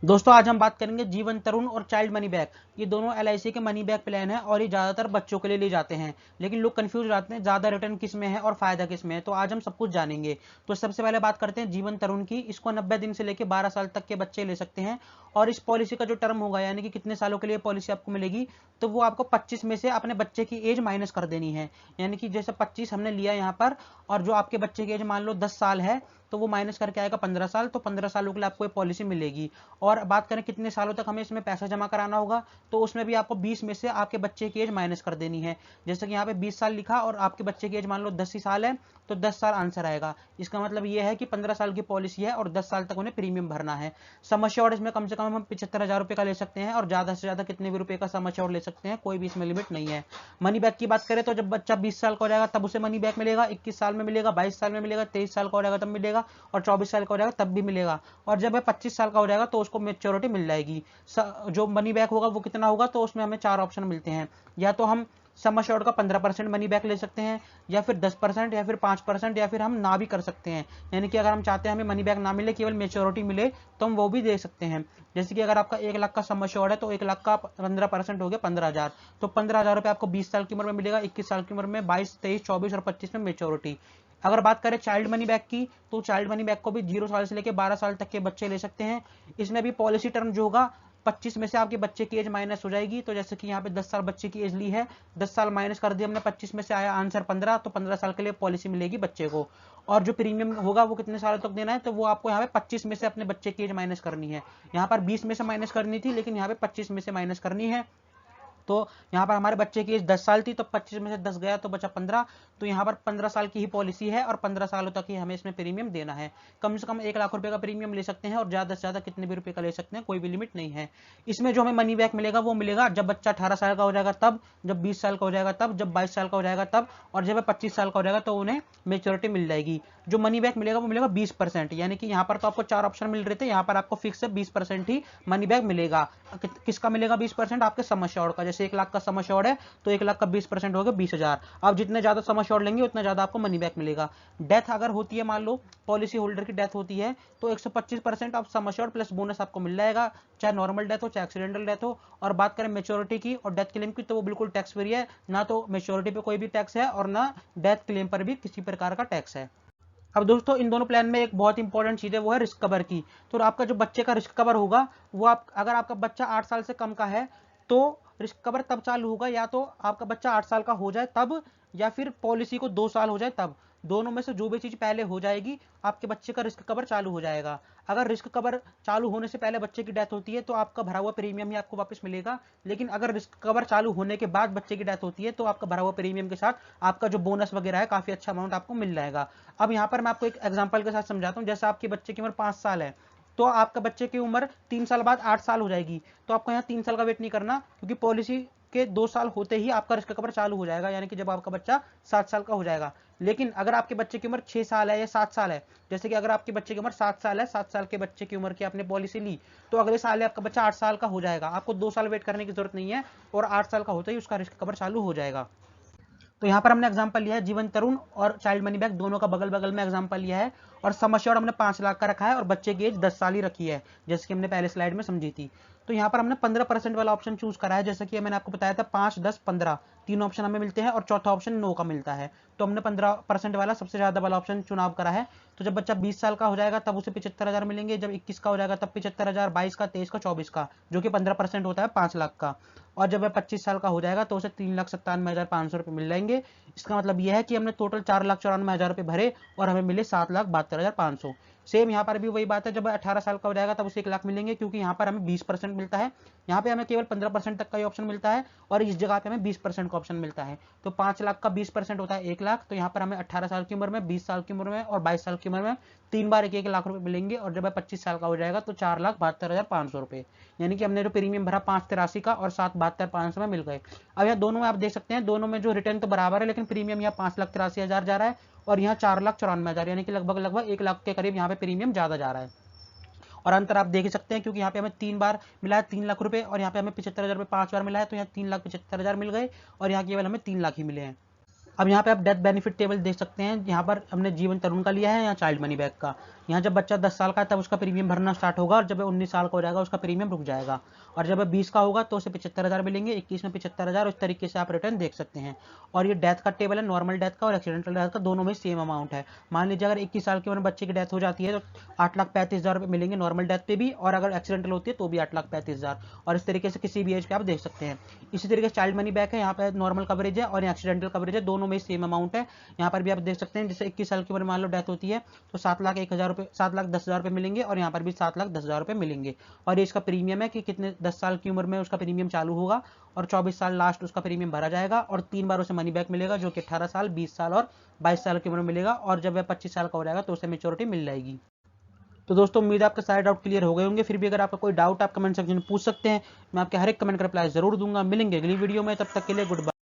दोस्तों आज हम बात करेंगे जीवन तरुण और चाइल्ड मनी बैक। ये दोनों एलआईसी के मनी बैक प्लान है और ये ज़्यादातर बच्चों के लिए जाते हैं, लेकिन लोग कंफ्यूज रहते हैं ज़्यादा रिटर्न किस में है और फायदा किस में है। तो आज हम सब कुछ जानेंगे। तो सबसे पहले बात करते हैं जीवन तरुण की। इसको 90 दिन से लेकर 12 साल तक के बच्चे ले सकते हैं और इस पॉलिसी का जो टर्म होगा यानी कि कितने सालों के लिए पॉलिसी आपको मिलेगी, तो वो आपको 25 में से अपने बच्चे की एज माइनस कर देनी है। यानी कि जैसे 25 हमने लिया यहाँ पर और जो आपके बच्चे की एज मान लो 10 साल है, तो वो माइनस करके आएगा 15 साल। तो 15 सालों के लिए आपको ये पॉलिसी मिलेगी। और बात करें कितने सालों तक हमें इसमें पैसा जमा कराना होगा, तो उसमें भी आपको 20 में से आपके बच्चे की एज माइनस कर देनी है। जैसे कि यहाँ पे 20 साल लिखा और आपके बच्चे की एज मान लो 10 ही साल है, तो 10 साल आंसर आएगा। इसका मतलब ये है कि 15 साल की पॉलिसी है और 10 साल तक उन्हें प्रीमियम भरना है। सम एश्योर्ड इसमें कम से कम हम 75,000 रुपये का ले सकते हैं और ज़्यादा से ज़्यादा कितने भी रुपये का सम एश्योर्ड ले सकते हैं, कोई भी इसमें लिमिट नहीं है। मनी बैक की बात करें तो जब बच्चा 20 साल का हो जाएगा तब उसे मनी बैक मिलेगा, 21 साल में मिलेगा, 22 साल में मिलेगा, 23 साल का हो जाएगा तब मिलेगा और 24 साल का हो जाएगा तब भी मिलेगा। और जब वह 25 साल का हो जाएगा तो उसको मेच्योरिटी मिल जाएगी। जो मनी बैक होगा वो कितना होगा, तो उसमें हमें 4 ऑप्शन मिलते हैं। या तो हम सम एश्योर्ड का 15% मनी बैक ले सकते हैं, या फिर 10%, या फिर 5%, या फिर हम ना भी कर सकते हैं। यानी कि अगर हम चाहते हैं हमें मनी बैक ना मिले, केवल मेच्योरिटी मिले, तो हम वो भी दे सकते हैं। जैसे कि अगर आपका 1 लाख का सम एश्योर्ड है तो 1 लाख का 15% हो गया 15,000। तो 15,000 रुपये आपको 20 साल की उम्र में मिलेगा, 21 साल की उम्र में, 22, 23, 24 और 25 में मेच्योरिटी। अगर बात करें चाइल्ड मनी बैक की, तो चाइल्ड मनी बैक को भी 0 साल से लेकर 12 साल तक के बच्चे ले सकते हैं। इसमें भी पॉलिसी टर्म जो होगा, 25 में से आपके बच्चे की एज माइनस हो जाएगी। तो जैसे कि यहाँ पे 10 साल बच्चे की एज ली है, 10 साल माइनस कर दिया हमने, 25 में से आया आंसर 15, तो 15 साल के लिए पॉलिसी मिलेगी बच्चे को। और जो प्रीमियम होगा वो कितने सालों तक देना है, तो वो आपको यहाँ पे 25 में से अपने बच्चे की एज माइनस करनी है। यहाँ पर 20 में से माइनस करनी थी, लेकिन यहाँ पे 25 में से माइनस करनी है। तो यहाँ पर हमारे बच्चे की एज 10 साल थी, तो 25 में से 10 गया तो बचा 15। तो यहाँ पर 15 साल की ही पॉलिसी है और 15 सालों तक ही हमें इसमें प्रीमियम देना है। कम से कम 1 लाख रुपए का प्रीमियम ले सकते हैं और ज़्यादा से ज़्यादा कितने भी रुपए का ले सकते हैं, कोई भी लिमिट नहीं है। इसमें जो हमें मनी बैक मिलेगा वो मिलेगा जब बच्चा 18 साल का हो जाएगा तब, जब 20 साल का हो जाएगा तब, जब 22 साल का हो जाएगा तब, और जब 25 साल का हो जाएगा तो उन्हें मेच्योरिटी मिल जाएगी। जो मनी बैक मिलेगा वो मिलेगा 20%। यानी कि यहाँ पर तो आपको 4 ऑप्शन मिल रहे थे, यहाँ पर आपको फिक्स है 20% ही मनी बैक मिलेगा। किसका मिलेगा 20%? आपके सम एश्योर्ड का। जैसे 1 लाख का सम एश्योर्ड है तो 1 लाख का 20% हो गया 20,000। आप जितने ज्यादा सम एश्योर्ड लेंगे उतना ज्यादा आपको मनी बैक मिलेगा। डेथ अगर होती है, मान लो पॉलिसी होल्डर की डेथ होती है, तो 125% of sum assured plus bonus आपको मिल जाएगा, चाहे नॉर्मल डेथ हो चाहे एक्सीडेंटल डेथ हो। और बात करें मेच्योरिटी की और डेथ क्लेम की, तो वो बिल्कुल टैक्स फ्री है। ना तो मेच्योरिटी पे कोई भी टैक्स है और ना डेथ क्लेम पर भी किसी प्रकार का टैक्स है। अब दोस्तों इन दोनों प्लान में एक बहुत इंपॉर्टेंट चीज है, वो है रिस्क कवर की। तो आपका जो बच्चे का रिस्क कवर होगा, वो आप अगर आपका बच्चा 8 साल से कम का है तो रिस्क कवर तब चालू होगा, या तो आपका बच्चा 8 साल का हो जाए तब, या फिर पॉलिसी को 2 साल हो जाए तब। दोनों में से जो भी चीज पहले हो जाएगी, आपके बच्चे का रिस्क कवर चालू हो जाएगा। अगर रिस्क कवर चालू होने से पहले बच्चे की डेथ होती है तो आपका भरा हुआ प्रीमियम ही आपको वापस मिलेगा। लेकिन अगर रिस्क कवर चालू होने के बाद बच्चे की डेथ होती है तो आपका भरा हुआ प्रीमियम के साथ आपका जो बोनस वगैरह है, काफी अच्छा अमाउंट आपको मिल जाएगा। अब यहाँ पर मैं आपको एक एग्जांपल के साथ समझाता हूँ। जैसे आपके बच्चे की उम्र 5 साल है, तो आपका बच्चे की उम्र 3 साल बाद 8 साल हो जाएगी। तो आपको यहाँ 3 साल का वेट नहीं करना, क्योंकि पॉलिसी के 2 साल होते ही आपका रिस्क कवर चालू हो जाएगा, यानी कि जब आपका बच्चा 7 साल का हो जाएगा। लेकिन अगर आपके बच्चे की उम्र 6 साल है या 7 साल है, जैसे कि अगर आपके बच्चे की उम्र 7 साल है, 7 साल के बच्चे की उम्र की आपने पॉलिसी ली, तो अगले साल आपका बच्चा 8 साल का हो जाएगा। आपको 2 साल वेट करने की जरूरत नहीं है और 8 साल का होते ही उसका रिस्क कवर चालू हो जाएगा। तो यहाँ पर हमने एग्जांपल लिया है जीवन तरुण और चाइल्ड मनी बैक, दोनों का बगल बगल में एग्जांपल लिया है। और सम एश्योर्ड हमने 5 लाख का रखा है और बच्चे की एज 10 साल ही रखी है, जैसे कि हमने पहले स्लाइड में समझी थी। तो यहाँ पर हमने 15% वाला ऑप्शन चूज करा है। जैसे कि मैंने आपको बताया था 5, 10, 15 तीन ऑप्शन हमें मिलते हैं और चौथा ऑप्शन नो का मिलता है। तो हमने 15% वाला सबसे ज्यादा वाला ऑप्शन चुनाव करा है। तो जब बच्चा 20 साल का हो जाएगा तब उसे 75,000 मिलेंगे, जब 21 का हो जाएगा तब 75,000, 22 का, 23 का, 24 का, जो कि 15% होता है 5 लाख का। और जब वह 25 साल का हो जाएगा तो उसे 3,97,500 रुपये मिल जाएंगे। इसका मतलब यह है कि हमने टोटल 4,94,000 रुपये भरे और हमें मिले 7,72,500। सेम यहाँ पर भी वही बात है, जब 18 साल का हो जाएगा तब उसे 1 लाख मिलेंगे, क्योंकि यहाँ पर हमें 20% मिलता है, यहाँ पे हमें केवल 15% तक का ही ऑप्शन मिलता है और इस जगह पे हमें 20% का ऑप्शन मिलता है। तो 5 लाख का 20% होता है 1 लाख। तो यहाँ पर हमें 18 साल की उम्र में, 20 साल की उम्र में और 22 साल की उम्र में 3 बार 1-1 लाख रुपए मिलेंगे। और जब 25 साल का हो जाएगा तो 4,72,500 रुपए, यानी कि हमने जो प्रीमियम भरा 5,83 का और 7,72,500 में मिल गए। अब यहाँ दोनों में आप देख सकते हैं, दोनों में जो रिटर्न तो बराबर है, लेकिन प्रीमियम यहाँ 5,83,000 जा रहा है और यहाँ 4,94,000, यानी कि लगभग लगभग 1 लाख के करीब यहाँ पे प्रीमियम ज्यादा जा रहा है। और अंतर आप देख सकते हैं, क्योंकि यहाँ पे हमें 3 बार मिला है 3 लाख रुपए और यहाँ पे हमें 75,000 रुपए 5 बार मिला है, तो यहाँ 3,75,000 मिल गए और यहाँ केवल हमें 3 लाख ही मिले हैं। अब यहाँ पे आप डेथ बेनिफिट टेबल देख सकते हैं, यहाँ पर हमने जीवन तरुण का लिया है या चाइल्ड मनी बैक का। यहाँ जब बच्चा 10 साल का है तब उसका प्रीमियम भरना स्टार्ट होगा, और जब 19 साल का हो जाएगा उसका प्रीमियम रुक जाएगा। और जब 20 का होगा तो उसे 75,000 मिलेंगे, 21 में 75,000, इस तरीके से आप रिटर्न देख सकते हैं। और ये डेथ का टेबल है, नॉर्मल डेथ का और एक्सीडेंटल डेथ का, दोनों में सेम अमाउंट है। मान लीजिए अगर 21 साल की उम्र में बच्चे की डेथ हो जाती है तो 8,35,000 रुपये मिलेंगे नॉर्मल डेथ पे भी, और अगर एक्सीडेंटल होती है तो भी 8,35,000। और इस तरीके से किसी भी एज पे आप देख सकते हैं। इसी तरीके से चाइल्ड मनी बैक है, यहाँ पे नॉर्मल कवरेज है और एक्सीडेंटल कवरेज है, दोनों में सेम अमाउंट है। यहाँ पर भी आप देख सकते हैं, जैसे 21 साल की उम्र मान लो डेथ होती है तो 7,01,000 रुपये, 7,10,000 रुपये मिलेंगे, और यहाँ पर भी 7,10,000 रुपये मिलेंगे। और ये इसका प्रीमियम है कि कितने 10 साल की उम्र में उसका प्रीमियम चालू होगा, और 24 साल लास्ट उसका प्रीमियम भरा जाएगा, और 3 बार उसे मनी बैक मिलेगा, जो कि 18 साल, 20 साल और 22 साल की उम्र में मिलेगा। और जब वह 25 साल का हो जाएगा तो उसे मेच्योरिटी मिल जाएगी। तो दोस्तों उम्मीद है आपके सारे डाउट क्लियर हो गए होंगे। फिर भी अगर आपका कोई डाउट आप कमेंट सेक्शन में पूछ सकते हैं, मैं आपके हर एक कमेंट का रिप्लाई जरूर दूंगा। मिलेंगे अगली वीडियो में, तब तक के लिए गुड बाय।